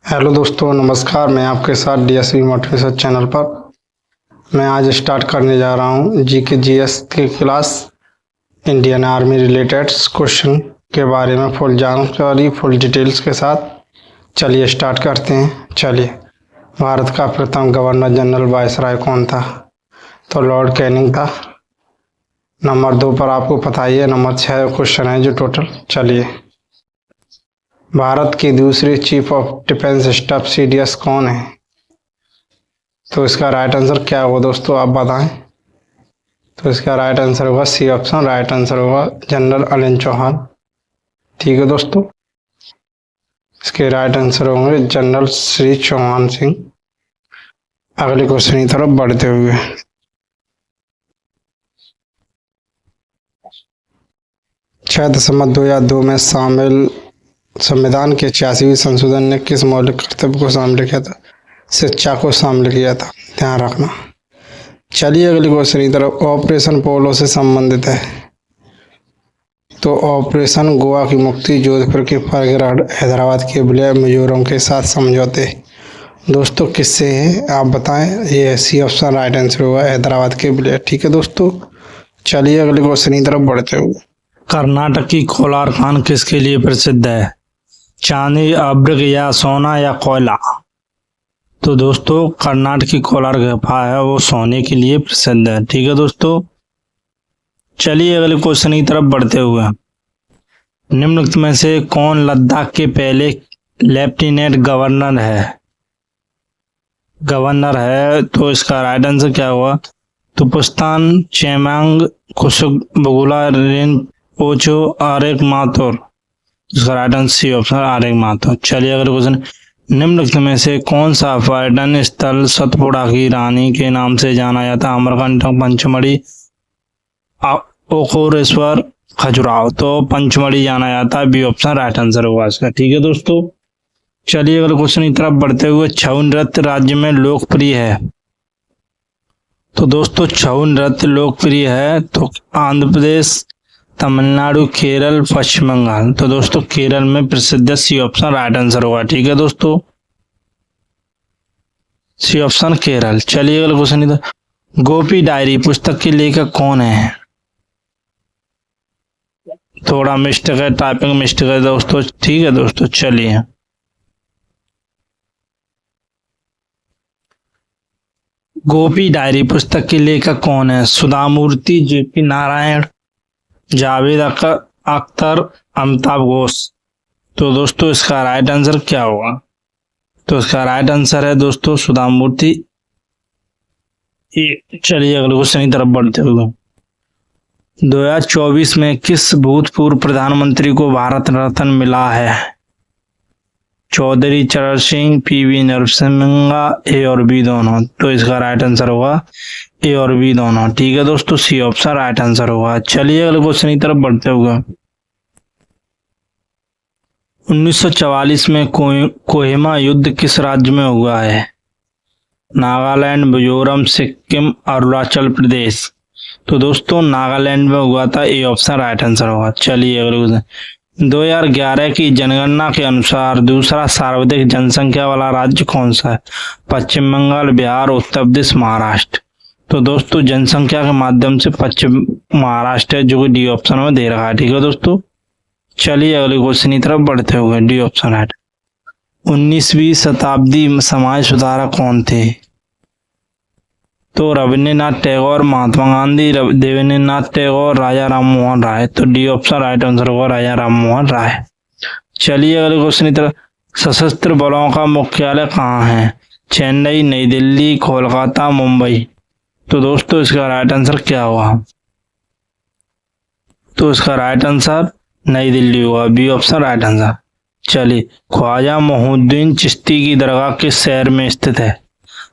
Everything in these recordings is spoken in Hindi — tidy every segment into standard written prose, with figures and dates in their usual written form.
हेलो दोस्तों, नमस्कार। मैं आपके साथ डीएसपी मोटिवेशन चैनल पर मैं आज स्टार्ट करने जा रहा हूं जीके जीएस की class. Indian army related question के बारे में फुल जानकारी, फुल डिटेल्स के साथ चलिए स्टार्ट करते हैं। चलिए, भारत का प्रथम गवर्नर जनरल वायसराय कौन था? तो लॉर्ड कैनिंग था। नंबर 2 पर आपको पता ही है, नंबर 6 क्वेश्चन है जो टोटल। चलिए, भारत की दूसरी chief of defence staff CDS कौन है? तो इसका राइट आंसर क्या होगा दोस्तों, आप बताएं। तो इसका राइट आंसर होगा सी ऑप्शन। राइट आंसर होगा जनरल अनिल चौहान। ठीक है दोस्तों, इसके राइट आंसर होंगे जनरल श्री चौहान सिंह। अगले क्वेश्चन की तरफ बढ़ते हुए, छह दशमलव 2002 में शामिल संविधान के 86वें संशोधन ने किस मौलिक कर्तव्य को शामिल किया था? शिक्षा को शामिल किया था, ध्यान रखना। चलिए अगले क्वेश्चन की तरफ, ऑपरेशन पोलो से संबंधित है। तो ऑपरेशन गोवा की मुक्ति, जोधपुर की फरगढ़, हैदराबाद के विलय, मिजोरम के साथ समझौते दोस्तों किससे है, आप बताएं। ये सी ऑप्शन राइट आंसर होगा, हैदराबाद के विलय। ठीक है दोस्तों, चलिए अगले क्वेश्चन की तरफ बढ़ते हुए, कर्नाटक की कोलार खान किसके लिए प्रसिद्ध है? चांदी, अभ्रक या सोना या कोयला? तो दोस्तों कर्नाटक की कोलार गुफा है वो सोने के लिए प्रसिद्ध है। ठीक है दोस्तों, चलिए अगले क्वेश्चन की तरफ बढ़ते हुए, निम्नलिखित में से कौन लद्दाख के पहले लेफ्टिनेंट गवर्नर है? तो इसका राइट आंसर क्या हुआ? तुपुस्तान चेमांग कुशुक बगुला रिनपोचे आरेक माथुर। इसका right answer C option Arek Mathur. चलिए अगले क्वेश्चन, निम्नलिखित में से कौन सा पर्यटन स्थल सतपुड़ा की रानी के नाम से जाना जाता है? अमरकंटक, पंचमढ़ी, ओखोरेश्वर, खजुराहो। तो पंचमढ़ी जाना जाता है, बी ऑप्शन राइट आंसर होगा इसका। ठीक है दोस्तों, चलिए अगले क्वेश्चन की तरफ बढ़ते हुए, छऊ नृत्य राज्य में लोकप्रिय है। तो दोस्तों छऊ नृत्य लोकप्रिय है तो आंध्र प्रदेश, तमिलनाडु, केरल, पश्चिम बंगाल। तो दोस्तों केरल में प्रसिद्ध, सी ऑप्शन राइट आंसर होगा। ठीक है दोस्तों, सी ऑप्शन केरल। चलिए अगले क्वेश्चन इधर, गोपी डायरी पुस्तक के लेखक कौन है? थोड़ा मिस्टेक है, टाइपिंग मिस्टेक है दोस्तों। ठीक है दोस्तों, चलिए गोपी डायरी पुस्तक के लेखक कौन है? सुधामूर्ति, जेपी नारायण, जावेद अख्तर, अमिताभ घोष। तो दोस्तों इसका राइट आंसर क्या होगा? तो इसका राइट आंसर है दोस्तों सुधामूर्ति। चलिए अगले क्वेश्चन की तरफ बढ़ते हुए, 2024 में किस भूतपूर्व प्रधानमंत्री को भारत रत्न मिला है? चौधरी चरण सिंह, पीवी नरसिम्हा, ए और बी दोनों। तो इसका राइट आंसर होगा ए और बी दोनों। ठीक है दोस्तों, सी ऑप्शन राइट आंसर होगा। चलिए अगले क्वेश्चन की तरफ बढ़ते हुए, 1944 में कोहिमा युद्ध किस राज्य में हुआ है? नागालैंड, मिजोरम, सिक्किम, अरुणाचल प्रदेश। तो दोस्तों नागालैंड में हुआ था, ए ऑप्शन राइट आंसर होगा। चलिए अगले क्वेश्चन, 2011 की जनगणना के अनुसार दूसरा सर्वाधिक जनसंख्या वाला राज्य कौन सा है? पश्चिम बंगाल, बिहार, उत्तर प्रदेश, महाराष्ट्र। तो दोस्तों जनसंख्या के माध्यम से पश्चिम महाराष्ट्र है, जो कि डी ऑप्शन में दे रहा है। ठीक है दोस्तों, चलिए अगले क्वेश्चन की तरफ बढ़ते हुए, डी ऑप्शन राइट। 19वीं शताब्दी समाज सुधारक कौन थे? तो रविन्द्रनाथ टैगोर, महात्मा गांधी, देवेंद्रनाथ टैगोर, राजा राममोहन राय। तो डी ऑप्शन राइट आंसर होगा राजा राममोहन राय। चलिए अगले क्वेश्चन की तरफ, सशस्त्र बलों का मुख्यालय कहाँ है? चेन्नई, नई दिल्ली, कोलकाता, मुंबई। तो दोस्तों इसका राइट आंसर क्या हुआ? तो इसका राइट आंसर नई दिल्ली हुआ, बी ऑप्शन राइट आंसर। चलिए, ख्वाजा मोहुद्दीन चिश्ती की दरगाह किस शहर में स्थित है?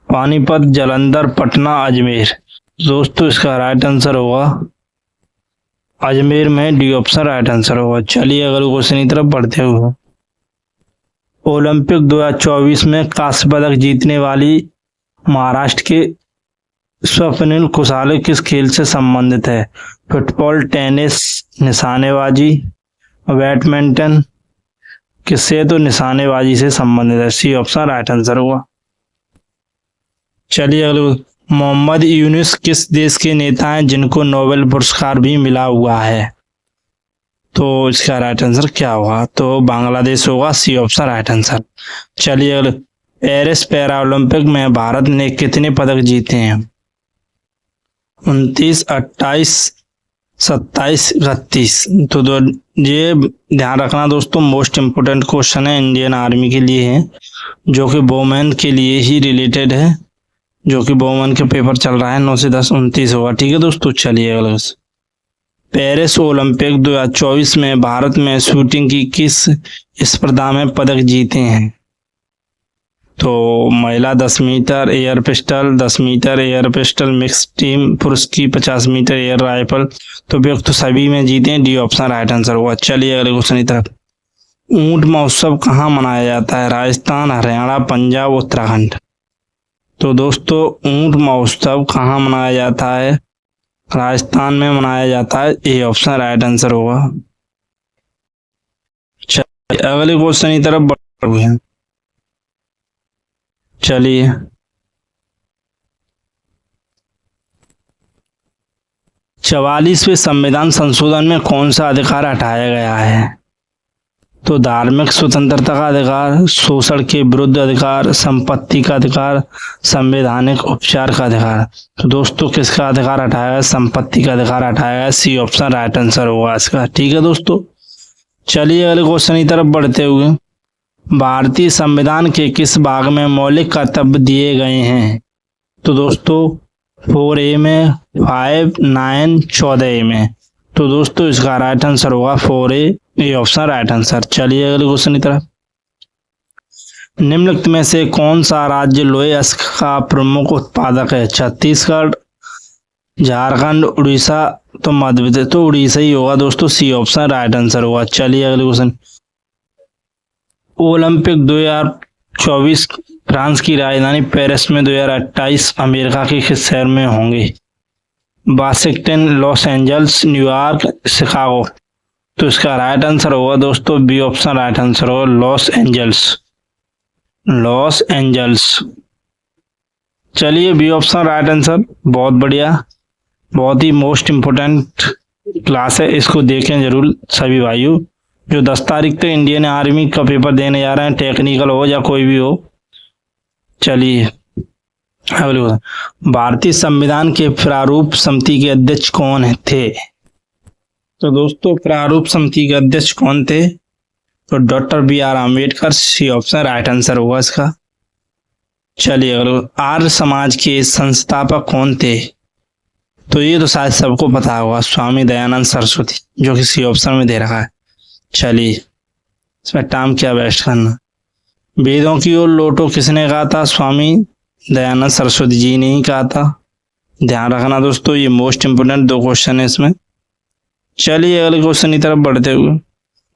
पानीपत, जालंधर, पटना, अजमेर। दोस्तों इसका राइट आंसर होगा अजमेर में, डी ऑप्शन राइट आंसर होगा। चलिए अगले क्वेश्चन की तरफ बढ़ते हुए, ओलंपिक 2024 में कांस्य पदक जीतने वाली महाराष्ट्र के स्वप्निल कुसाले किस खेल से संबंधित है? फुटबॉल, टेनिस, निशानेबाजी, बैडमिंटन, किससे? तो निशानेबाजी से संबंधित है। सी ऑप्शन राइट आंसर हुआ। चलिए अगले, मोहम्मद यूनुस किस देश के नेता हैं जिनको नोबेल पुरस्कार भी मिला हुआ है? तो इसका राइट आंसर क्या होगा? तो बांग्लादेश होगा। C option right answer. चलिए अगले, पेरिस पैरा ओलंपिक में भारत ने कितने पदक जीते हैं? 29, 28, 27, 31। तो ये ध्यान रखना दोस्तों, मोस्ट इम्पोर्टेंट क्वेश्चन है, इंडियन आर्मी के लिए है, जो कि वोमेन के लिए ही रिलेटेड है, जो कि वोमेन के पेपर चल रहा है। 9 से 10, 29 होगा। ठीक है दोस्तों। चलिए अगले, पेरिस ओलंपिक 2024 में भारत में शूटिंग की किस स्पर्धा में पदक जीते हैं? तो महिला 10 meter air pistol, 10 meter air pistol mix team, पुरुष की 50 मीटर एयर राइफल। तो उपयुक्त तो सभी में जीते हैं। डी ऑप्शन राइट आंसर हुआ। चलिए अगले क्वेश्चन की तरफ। ऊंट महोत्सव कहाँ मनाया जाता है? राजस्थान, हरियाणा, पंजाब, उत्तराखंड। तो दोस्तों ऊंट महोत्सव कहाँ मनाया जाता है? राजस्थान में मनाया जाता है। ए ऑप्शन राइट आंसर होगा। चलिए अगले क्वेश्चन की तरफ बढ़ते हैं। चलिए, 44वें संविधान संशोधन में कौन सा अधिकार हटाया गया है? तो धार्मिक स्वतंत्रता का अधिकार, शोषण के विरुद्ध अधिकार, संपत्ति का अधिकार, संवैधानिक उपचार का अधिकार। तो दोस्तों किसका अधिकार हटाया गया? संपत्ति का अधिकार हटाया गया। सी ऑप्शन राइट आंसर होगा इसका। ठीक है दोस्तों। चलिए अगले क्वेश्चन की तरफ बढ़ते हुए, भारतीय संविधान के किस भाग में मौलिक कर्तव्य दिए गए हैं? तो दोस्तों 4A में, 5, 9, 14A में। तो दोस्तों इसका राइट आंसर होगा 4A। A option right answer. चलिए अगले क्वेश्चन की तरफ। निम्नलिखित में से कौन सा राज्य लोहे अयस्क का प्रमुख उत्पादक है? छत्तीसगढ़, झारखंड, उड़ीसा, तो मध्य प्रदेश। तो उड़ीसा ही होगा दोस्तों। सी ऑप्शन राइट आंसर होगा। चलिए अगले क्वेश्चन। ओलंपिक 2024 फ्रांस की राजधानी पेरिस में 2028 अमेरिका के किस शहर में होंगे? Washington, Los Angeles, New York, Chicago. तो इसका राइट आंसर होगा दोस्तों बी ऑप्शन राइट आंसर होगा, लॉस एंजल्स। Los Angeles. चलिए बी ऑप्शन राइट आंसर। बहुत बढ़िया, बहुत ही मोस्ट इम्पोर्टेंट क्लास है, इसको देखें जरूर सभी भाइयों। जो 10 तारीख तक इंडियन आर्मी का पेपर देने जा रहे हैं, टेक्निकल हो या कोई भी हो। चलिए भारतीय संविधान के प्रारूप समिति के अध्यक्ष कौन थे? तो दोस्तों प्रारूप समिति के अध्यक्ष कौन थे? तो doctor BR Ambedkar. C option right answer होगा इसका। चलिए आर्य समाज के संस्थापक कौन थे? तो ये तो शायद सबको पता होगा, स्वामी दयानंद सरस्वती, जो कि सी ऑप्शन में दे रखा है। चलिए इसमें टाइम क्या वेस्ट करना। वेदों की ओर लौटो किसने कहा था? स्वामी दयानंद सरस्वती जी ने ही कहा था। ध्यान रखना दोस्तों, ये मोस्ट इंपोर्टेंट 2 क्वेश्चन है इसमें। चलिए अगले क्वेश्चन की तरफ बढ़ते हुए,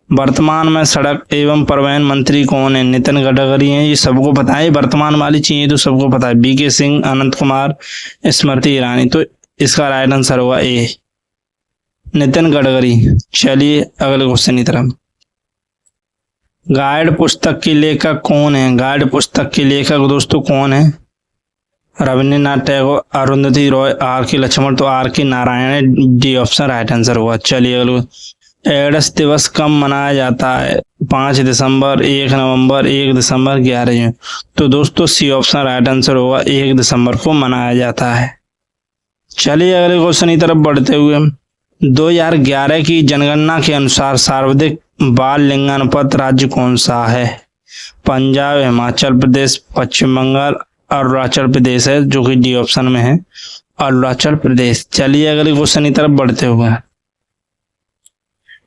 वर्तमान में सड़क एवं परिवहन मंत्री कौन है? नितिन गडकरी हैं, ये सबको पता है। वर्तमान वाली चीजें तो सबको पता है, BK सिंह, अनंत कुमार, स्मृति ईरानी। तो इसका राइट आंसर होगा ए, नितिन गडकरी। चलिए अगले क्वेश्चन की तरफ, गाइड पुस्तक के लेखक कौन है? गाइड पुस्तक के लेखक दोस्तों कौन है? रविन्द्रनाथ टैगोर, अरुंधति रॉय, RK लक्ष्मण। तो RK Narayan. D option right answer हुआ। चलिए अगले, एड्स दिवस कब मनाया जाता है? 5 दिसंबर, 1 नवंबर, 1 दिसंबर, 11 जून। तो दोस्तों सी ऑप्शन राइट आंसर होगा, 1 दिसंबर को मनाया जाता है। चलिए अगले क्वेश्चन की तरफ बढ़ते हुए, 2011 की जनगणना के अनुसार सर्वाधिक बाल लिंगानुपात राज्य कौन सा है? पंजाब, हिमाचल प्रदेश, पश्चिम बंगाल, अरुणाचल प्रदेश है, जो कि डी ऑप्शन में है, अरुणाचल प्रदेश। चलिए अगले क्वेश्चन की तरफ बढ़ते हुए,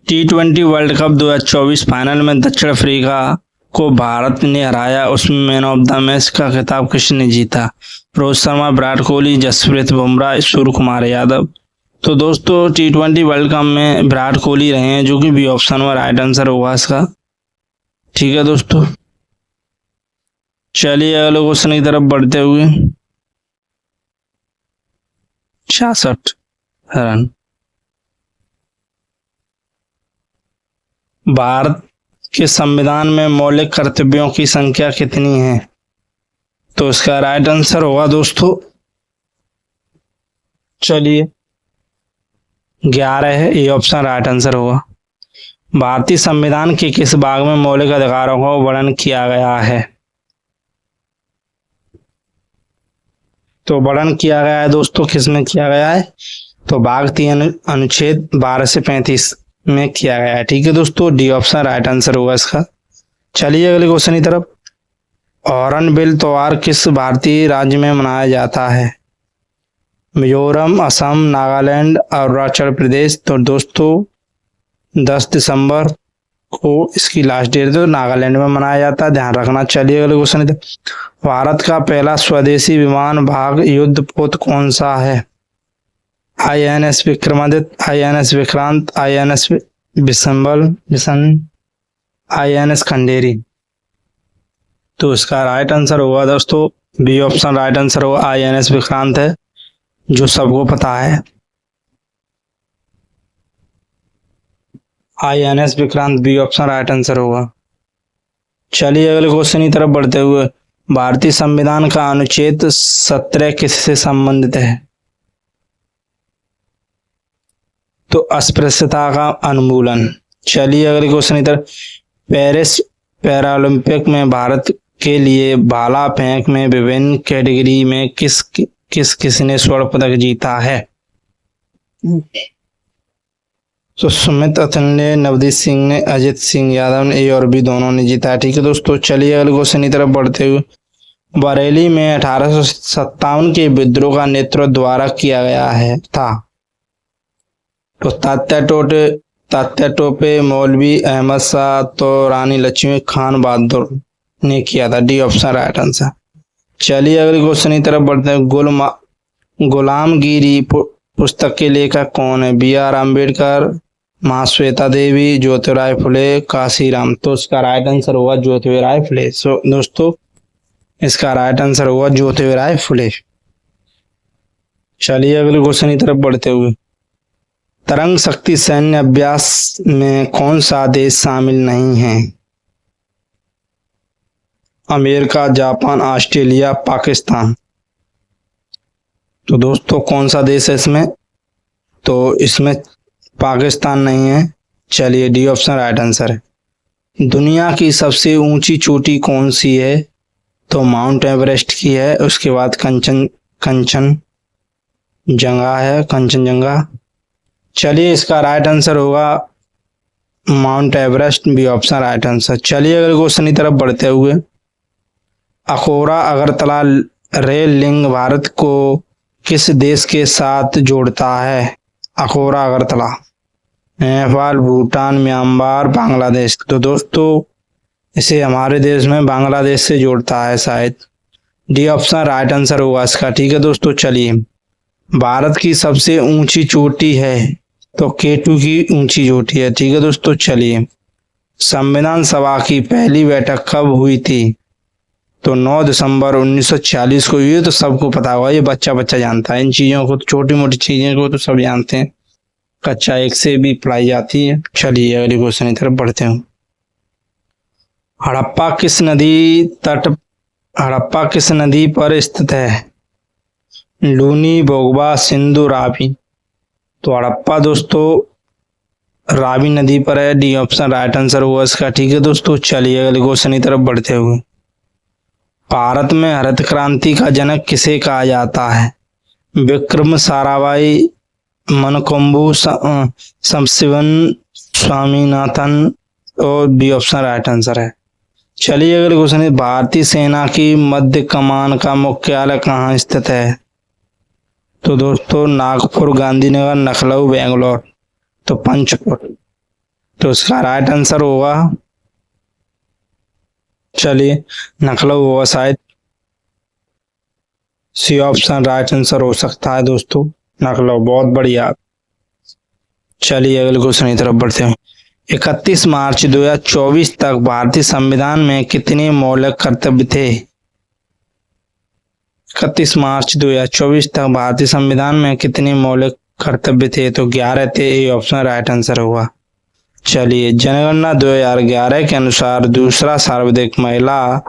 T20 वर्ल्ड कप 2024 फाइनल में दक्षिण अफ्रीका को भारत ने हराया, उसमें मैन ऑफ द मैच का खिताब किसने जीता? रोहित शर्मा, विराट कोहली, जसप्रीत बुमराह, सूर्य कुमार यादव। तो दोस्तों T20 वर्ल्ड कप में विराट कोहली रहे हैं, जो कि बी ऑप्शन में राइट आंसर होगा इसका। ठीक है दोस्तों। चलिए अगले क्वेश्चन की तरफ बढ़ते हुए, 66 रन। भारत के संविधान में मौलिक कर्तव्यों की संख्या कितनी है? तो इसका राइट आंसर होगा दोस्तों, चलिए 11 है, ये ऑप्शन राइट आंसर होगा। भारतीय संविधान के किस भाग में मौलिक अधिकारों का वर्णन किया गया है? तो वर्णन किया गया है दोस्तों, किस में किया गया है? तो भाग 3 अनुच्छेद 12 से 35 में किया गया है। ठीक है दोस्तों, डी ऑप्शन राइट आंसर होगा इसका। चलिए अगले क्वेश्चन की तरफ। हॉर्नबिल त्योहार किस भारतीय राज्य में मनाया जाता है? मिजोरम, असम, नागालैंड, अरुणाचल प्रदेश। तो दोस्तों 10 दिसंबर को इसकी लास्ट डेट है, तो नागालैंड में मनाया जाता है, ध्यान रखना। चलिए अगले क्वेश्चन। भारत का पहला स्वदेशी विमान भाग युद्धपोत कौन सा है? INS Vikramaditya, INS Vikrant, INS Bishan, INS Khanderi. तो इसका राइट आंसर होगा दोस्तों, बी ऑप्शन राइट आंसर होगा, INS विक्रांत है, जो सबको पता है। INS Vikrant, B option right answer होगा। चलिए अगले क्वेश्चन की तरफ बढ़ते हुए। भारतीय संविधान का अनुच्छेद 17 किससे संबंधित है? तो अस्पृश्यता का उन्मूलन। चलिए अगले क्वेश्चन की तरफ। पेरिस पैरालंपिक में भारत के लिए भाला फेंक में विभिन्न कैटेगरी में किसने स्वर्ण पदक जीता है? तो सुमित अतुल ने, नवदीप सिंह ने, अजित सिंह यादव ने, ए और बी दोनों ने जीता है। ठीक है दोस्तों, चलिए अगले क्वेश्चन की तरफ बढ़ते हुए। बरेली में 1857 के विद्रोह का नेतृत्व द्वारा किया गया है था? तो तात्या टोपे, मौलवी अहमद शाह, तो रानी लक्ष्मी खान बहादुर ने किया था, डी ऑप्शन राइट आंसर। चलिए अगले क्वेश्चन की तरफ बढ़ते हैं। गुलामगिरी पुस्तक के लेखक कौन है? BR अम्बेडकर, महाश्वेता देवी, ज्योतिराव फुले, काशीराम। तो इसका राइट आंसर होगा ज्योतिराव फुले। सो दोस्तों इसका राइट आंसर होगा ज्योतिराव फुले। चलिए अगले क्वेश्चन की तरफ बढ़ते हुए। तरंग शक्ति सैन्य अभ्यास में कौन सा देश शामिल नहीं है? America, Japan, Australia, Pakistan. तो दोस्तों कौन सा देश है इसमें? तो इसमें पाकिस्तान नहीं है। चलिए डी ऑप्शन राइट आंसर है। दुनिया की सबसे ऊंची चोटी कौन सी है? तो माउंट एवरेस्ट की है, उसके बाद कंचनजंगा है, कंचनजंगा। चलिए इसका राइट आंसर होगा Mount Everest, B option right answer. चलिए अगले क्वेश्चन की तरफ बढ़ते हुए। अखौरा अगरतला रेल लिंक भारत को किस देश के साथ जोड़ता है? अखौरा अगरतला, नेपाल, भूटान, म्यांमार, बांग्लादेश। तो दोस्तों इसे हमारे देश में बांग्लादेश से जोड़ता है शायद, डी ऑप्शन राइट आंसर होगा इसका। ठीक है दोस्तों, चलिए भारत की सबसे ऊंची चोटी है? तो K2 की ऊंची चोटी है। ठीक है दोस्तों, चलिए संविधान सभा की पहली बैठक कब हुई थी? तो 9 दिसंबर 1946 को। ये तो सबको पता होगा, ये बच्चा जानता है इन चीजों को, छोटी मोटी चीजें को तो सब जानते हैं, कक्षा 1 से भी पढ़ाई जाती है। चलिए अगले क्वेश्चन की तरफ बढ़ते हैं। हड़प्पा किस नदी पर स्थित है? लूनी, बोगबा, सिंधु, रावी। तो हड़प्पा दोस्तों रावी नदी पर है, डी ऑप्शन राइट आंसर हुआ इसका। ठीक है दोस्तों, चलिए अगले क्वेश्चन की तरफ बढ़ते हुए। भारत में हरित क्रांति का जनक किसे कहा जाता है? विक्रम साराभाई, मनकोम्बू, शमशिवन स्वामीनाथन, और बी ऑप्शन राइट आंसर है। चलिए अगले क्वेश्चन। भारतीय सेना की मध्य कमान का मुख्यालय कहाँ स्थित है? तो दोस्तों नागपुर, गांधीनगर, लखनऊ, बेंगलोर। तो पंचकुला। तो इसका राइट आंसर होगा, चलिए लखनऊ होगा शायद, सी ऑप्शन राइट आंसर हो सकता है दोस्तों, लखनऊ। बहुत बढ़िया। चलिए अगले क्वेश्चन की तरफ बढ़ते हैं। 31 मार्च 2024 तक भारतीय संविधान में कितने मौलिक कर्तव्य थे? 31 मार्च 2024 तक भारतीय संविधान में कितने मौलिक कर्तव्य थे? तो 11 थे, ए ऑप्शन राइट आंसर होगा। चलिए, जनगणना 2011 के अनुसार दूसरा सर्वाधिक महिला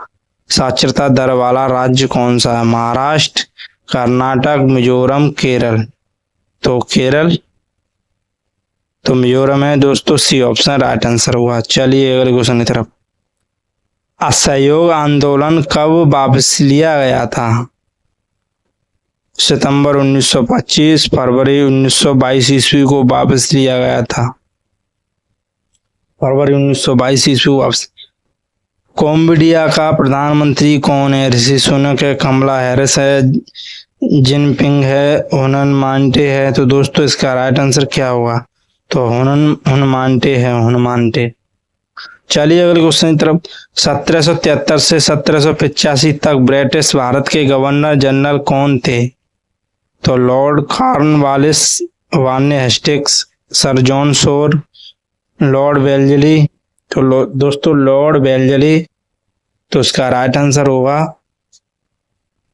साक्षरता दर वाला राज्य कौन सा है? महाराष्ट्र, कर्नाटक, मिजोरम, केरल। तो केरल, तो मिजोरम है दोस्तों, सी ऑप्शन राइट आंसर हुआ। चलिए अगले क्वेश्चन की तरफ। असहयोग आंदोलन कब वापस लिया गया था? सितंबर 1925, फरवरी 1922 ईस्वी को वापस लिया गया था। फरवरी 1922 ईस्वी को वापस। कंबोडिया का प्रधानमंत्री कौन है? ऋषि सुनक है, कमला हैरिस है, जिनपिंग है, हुनन मांटे है। तो दोस्तों इसका राइट आंसर क्या होगा? तो हुनमांटे है, हुनमांटे। चलिए अगले क्वेश्चन की तरफ। 1773 से 1785 तक ब्रिटिश भारत के गवर्नर जनरल कौन थे? तो lord Cornwallis, Warren Hastings, sir John Shore, lord Wellesley. तो दोस्तों लॉर्ड वेल्जली, तो इसका राइट आंसर होगा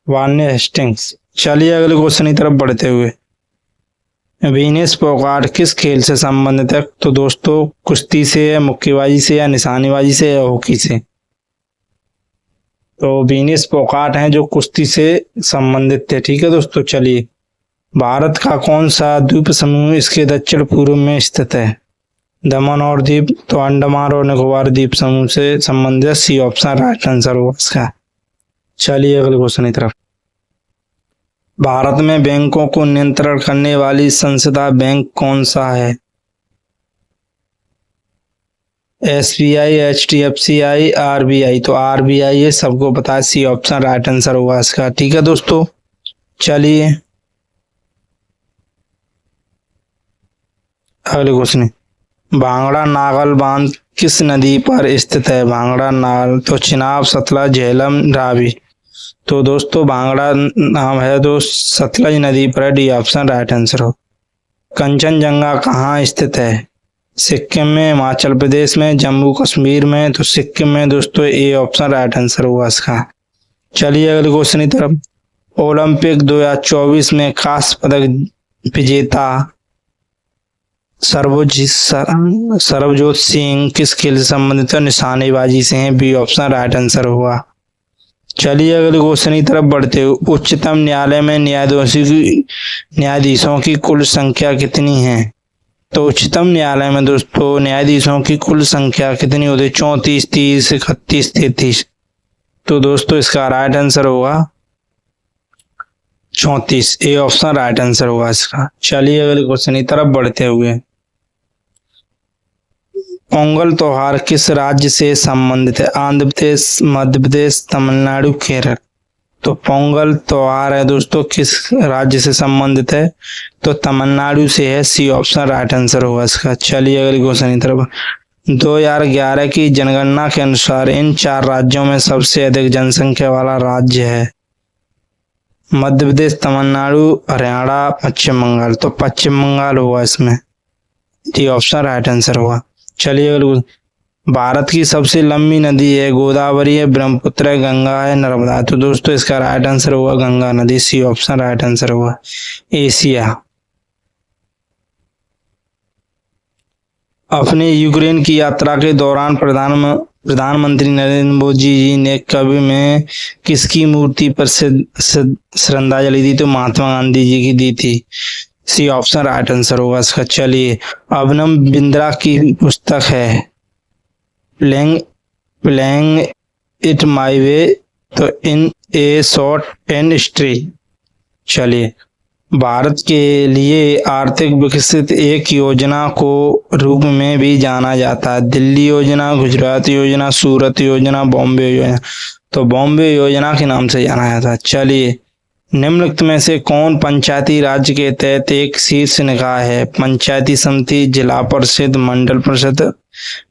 वार्ने हेस्टिंग्स। चलिए अगले क्वेश्चन की तरफ बढ़ते हुए। वीनस फोगाट किस खेल से संबंधित है? तो दोस्तों कुश्ती से है, मुक्केबाजी से, या निशानेबाजी से, या हॉकी से। तो वीनस फोगाट हैं जो कुश्ती से संबंधित थे। ठीक है दोस्तों। चलिए, भारत का कौन सा द्वीप समूह इसके दक्षिण पूर्व में स्थित है? दमन और दीव। तो अंडमान और निकोबार द्वीप समूह से संबंधित, सी ऑप्शन राइट आंसर होगा इसका। चलिए अगले क्वेश्चन की तरफ। भारत में बैंकों को नियंत्रण करने वाली संस्था बैंक कौन सा है? SBI, HDFC, RBI। तो RBI ये सबको पता है, सी ऑप्शन राइट आंसर होगा इसका। ठीक है दोस्तों। चलिए अगले क्वेश्चन। भांगड़ा नागल बांध किस नदी पर स्थित है? भांगड़ा नागल, तो चिनाब, सतलज, झेलम, रावी। तो दोस्तों भांगड़ा नाम है तो सतलज नदी पर, डी ऑप्शन राइट आंसर हो। कंचनजंगा कहाँ स्थित है? सिक्किम में, हिमाचल प्रदेश में, जम्मू कश्मीर में। तो सिक्किम में दोस्तों, ए ऑप्शन राइट आंसर होगा इसका। चलिए अगले क्वेश्चन की तरफ। ओलंपिक 2024 में कांस्य पदक विजेता सरबजोत सिंह किस खेल से संबंधित है? निशानेबाजी से हैं, बी ऑप्शन राइट आंसर होगा। चलिए अगले क्वेश्चन की तरफ बढ़ते हुए। उच्चतम न्यायालय में न्यायाधीशों की कुल संख्या कितनी है? तो उच्चतम न्यायालय में दोस्तों न्यायाधीशों की कुल संख्या कितनी होती है? 34, 30, 31, 33। तो दोस्तों इसका राइट आंसर होगा 34, ए ऑप्शन राइट आंसर होगा इसका। चलिए अगले क्वेश्चन की तरफ बढ़ते हुए। पोंगल त्योहार किस राज्य से संबंधित है? आंध्र प्रदेश, मध्य प्रदेश, तमिलनाडु, केरल। तो पोंगल त्योहार है दोस्तों किस राज्य से संबंधित है? तो तमिलनाडु से है, सी ऑप्शन राइट आंसर होगा इसका। चलिए अगले क्वेश्चन की तरफ। 2011 की जनगणना के अनुसार इन 4 राज्यों में सबसे अधिक जनसंख्या वाला राज्य है? मध्य प्रदेश, तमिलनाडु, हरियाणा, पश्चिम बंगाल। तो पश्चिम बंगाल होगा इसमें, डी ऑप्शन राइट आंसर होगा। चलिए भारत की सबसे लंबी नदी है? गोदावरी है, ब्रह्मपुत्र है, गंगा है, नर्मदा। तो दोस्तों इसका राइट आंसर होगा गंगा नदी, सी ऑप्शन राइट आंसर होगा। एशिया। अपने यूक्रेन की यात्रा के दौरान प्रधानमंत्री नरेंद्र मोदी जी ने कभी में किसकी मूर्ति पर श्रद्धांजलि दी? तो महात्मा गांधी जी की दी थी, सी ऑप्शन राइट आंसर होगा इसका। चलिए अभिनव बिंद्रा की पुस्तक है प्लेइंग इट माई वे, तो इन ए शॉर्ट एंड हिस्ट्री। चलिए भारत के लिए आर्थिक विकसित एक योजना को रूप में भी जाना जाता है? दिल्ली योजना, गुजरात योजना, सूरत योजना, बॉम्बे योजना। तो बॉम्बे योजना के नाम से जाना जाता है। चलिए निम्नलिखित में से कौन पंचायती राज के तहत एक शीर्ष निकाय है? पंचायती समिति, जिला परिषद, मंडल परिषद,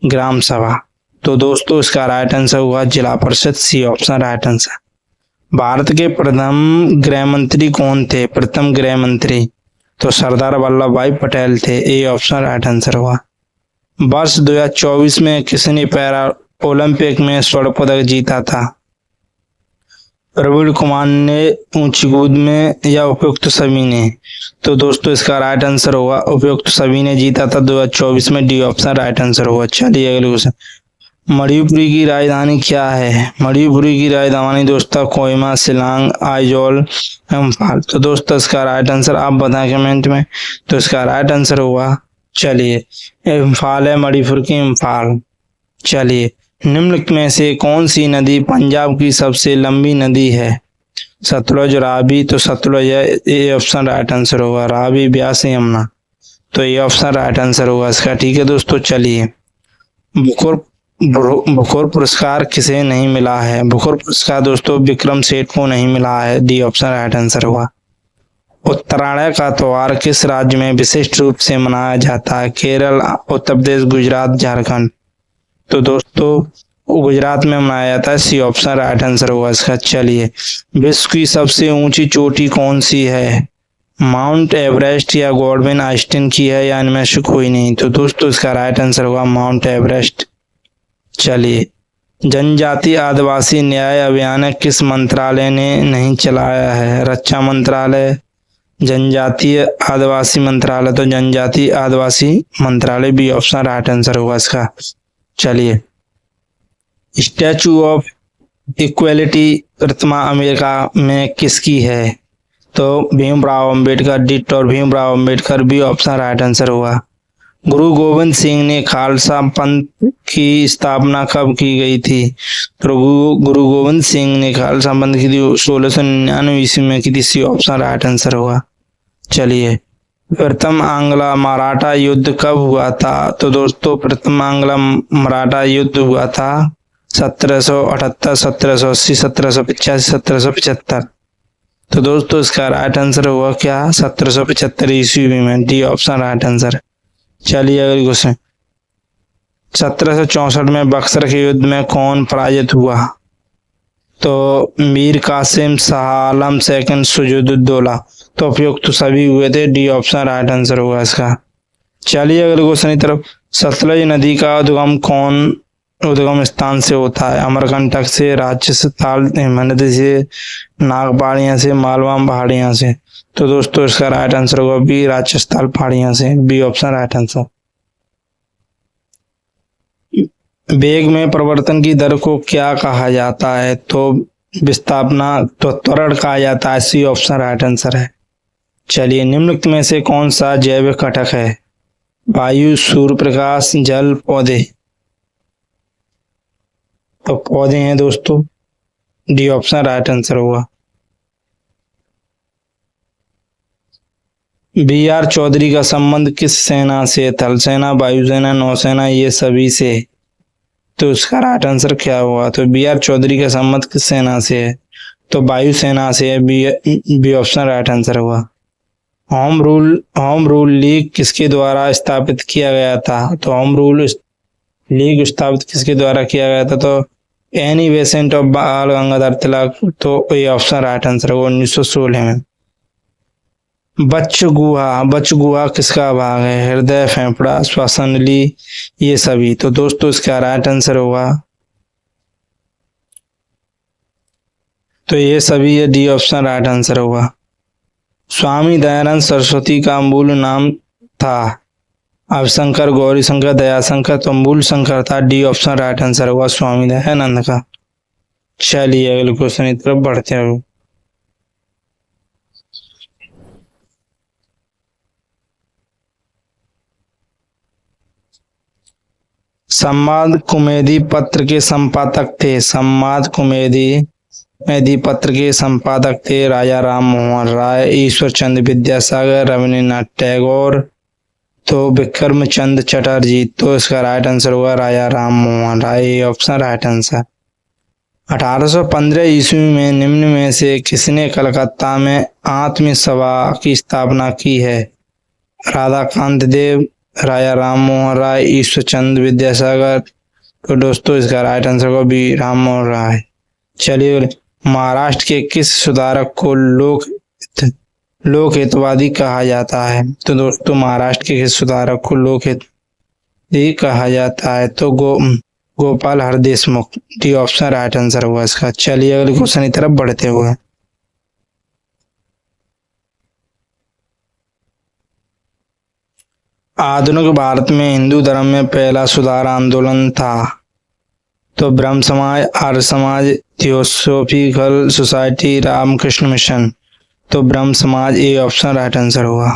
ग्राम सभा। तो दोस्तों इसका राइट आंसर होगा zila parishad, C option right answer. भारत के प्रथम गृह मंत्री कौन थे? प्रथम गृह मंत्री तो सरदार वल्लभ भाई पटेल थे, ए ऑप्शन राइट आंसर हुआ। वर्ष 2024 में किसने पैरा ओलंपिक में स्वर्ण पदक जीता था? प्रवीण कुमार ने ऊंची कूद में या उपयुक्त सभी ने? तो दोस्तों इसका राइट आंसर होगा उपयुक्त सभी ने जीता था 2024 में। डी ऑप्शन राइट आंसर होगा। चलिए अगले क्वेश्चन। मणिपुरी की राजधानी क्या है? मणिपुरी की राजधानी दोस्तों कोहिमा, शिलांग, आइजोल, इम्फाल। तो दोस्तों इसका राइट आंसर आप बताएं कमेंट में। तो इसका राइट आंसर होगा, चलिए, इम्फाल है, मणिपुर की इम्फाल। चलिए, निम्नलिखित में से कौन सी नदी पंजाब की सबसे लंबी नदी है? सतलुज, रावी। तो सतलुज है, ये ऑप्शन राइट आंसर होगा। रावी, ब्यास, यमुना। तो ये ऑप्शन राइट आंसर होगा इसका। ठीक है दोस्तों, चलिए, बुकर पुरस्कार किसे नहीं मिला है? बुकर पुरस्कार दोस्तों विक्रम सेठ को नहीं मिला है। डी ऑप्शन राइट आंसर होगा। उत्तरायण का त्योहार किस राज्य में विशिष्ट रूप से मनाया जाता है? केरल, उत्तर प्रदेश, गुजरात, झारखंड। तो दोस्तों गुजरात में मनाया जाता है। सी ऑप्शन राइट आंसर होगा इसका। चलिए, विश्व की सबसे ऊंची चोटी कौन सी है? माउंट एवरेस्ट या गॉडविन आइस्टीन की है, या इनमें से कोई नहीं? तो दोस्तों इसका राइट आंसर होगा माउंट एवरेस्ट। चलिए, जनजाति आदिवासी न्याय अभियान किस मंत्रालय ने नहीं चलाया है? रक्षा मंत्रालय, जनजातीय आदिवासी मंत्रालय। तो जनजातीय आदिवासी मंत्रालय, बी ऑप्शन राइट आंसर होगा इसका। चलिए, स्टैचू ऑफ इक्वलिटी प्रतिमा अमेरिका में किसकी है? तो भीमराव अंबेडकर, डिट और Bhimrao Ambedkar, B option right answer होगा। गुरु गोविंद सिंह ने खालसा पंथ की स्थापना कब की गई थी? तो गुरु गोविंद सिंह ने खालसा पंथ की थी 1699 ईस्वी में की थी। सी ऑप्शन राइट आंसर होगा। चलिए, प्रथम आंग्ल मराठा युद्ध कब हुआ था? तो दोस्तों प्रथम आंग्ल मराठा युद्ध हुआ था 1778, 1780, 1785, 1775। तो दोस्तों इसका राइट आंसर होगा क्या? 1775 ईस्वी में। D option right answer. चलिए अगले क्वेश्चन। 1764 में बक्सर के युद्ध में कौन पराजित हुआ? तो मीर कासिम, शाह आलम सेकंड, सुजाउद्दौला। तो उपयुक्त तो सभी हुए थे। डी ऑप्शन राइट आंसर होगा इसका। चलिए अगले क्वेश्चन की तरफ। सतलज नदी का उद्गम स्थान से होता है? अमरकंटक से, राजस्थान हिमनदी से, नागपाड़ियां से, मालवा पहाड़ियां से। तो दोस्तों इसका राइट आंसर होगा बी, राजस्थान पहाड़ियां से। B option right answer. वेग में परिवर्तन की दर को क्या कहा जाता है? तो विस्थापना, तो त्वरण कहा जाता है। सी ऑप्शन राइट आंसर है। चलिए, निम्नलिखित में से कौन सा जैविक घटक है? वायु, सूर्य प्रकाश, जल, पौधे। तो पौधे हैं दोस्तों। डी ऑप्शन राइट आंसर होगा। बी आर चौधरी का संबंध किस सेना से? थल सेना, वायुसेना, नौसेना, ये सभी से। तो उसका राइट आंसर क्या हुआ? तो बी आर चौधरी का संबंध किस सेना से है? तो वायुसेना से है। बी ऑप्शन राइट आंसर हुआ। होम रूल लीग किसके द्वारा स्थापित किया गया था? तो होम रूल लीग स्थापित किसके द्वारा किया गया था? तो एनी बेसेंट ऑफ बाल गंगाधर तिलक। तो ये ऑप्शन राइट आंसर होगा 1916 में। बच्च गुहा किसका भाग है? हृदय, फेफड़ा, श्वसन नली, ये सभी। तो दोस्तों इसका राइट आंसर होगा, तो ये सभी है। डी ऑप्शन राइट आंसर होगा। स्वामी दयानंद सरस्वती का मूल नाम था? अवशंकर, गौरी शंकर, दयाशंकर। तो मूल शंकर था। डी ऑप्शन राइट आंसर होगा स्वामी दयानंद का। चलिए अगले क्वेश्चन की तरफ बढ़ते हैं। संवाद कुमेदी पत्र के संपादक थे? संवाद कुमेदी पत्र के संपादक थे राजा राम मोहन राय, ईश्वर चंद्र विद्यासागर, रविन्द्रनाथ टैगोर, तो विक्रम चंद्र चटर्जी। तो इसका राइट आंसर होगा Raja Ram Mohan Roy. Option right answer. 1815 ईस्वी में निम्न में से किसने कलकत्ता में आत्म सभा की स्थापना की है? राधाकांत देव, राजा राम मोहन राय, ईश्वर चंद्र विद्यासागर। तो दोस्तों इसका राइट आंसर होगा बी, राम मोहन राय। चलिए, महाराष्ट्र के किस सुधारक को लोक हितवादी कहा जाता है? तो दोस्तों महाराष्ट्र के किस सुधारक को लोक हितवादी कहा जाता है? तो Gopal Hari Deshmukh, D option right answer हुआ इसका। चलिए अगले क्वेश्चन की तरफ बढ़ते हुए। आधुनिक भारत में हिंदू धर्म में पहला सुधार आंदोलन था। तो ब्रह्म समाज, Arya Samaj, theosophical society, Ramakrishna mission. तो ब्रह्म समाज, ए ऑप्शन राइट आंसर हुआ।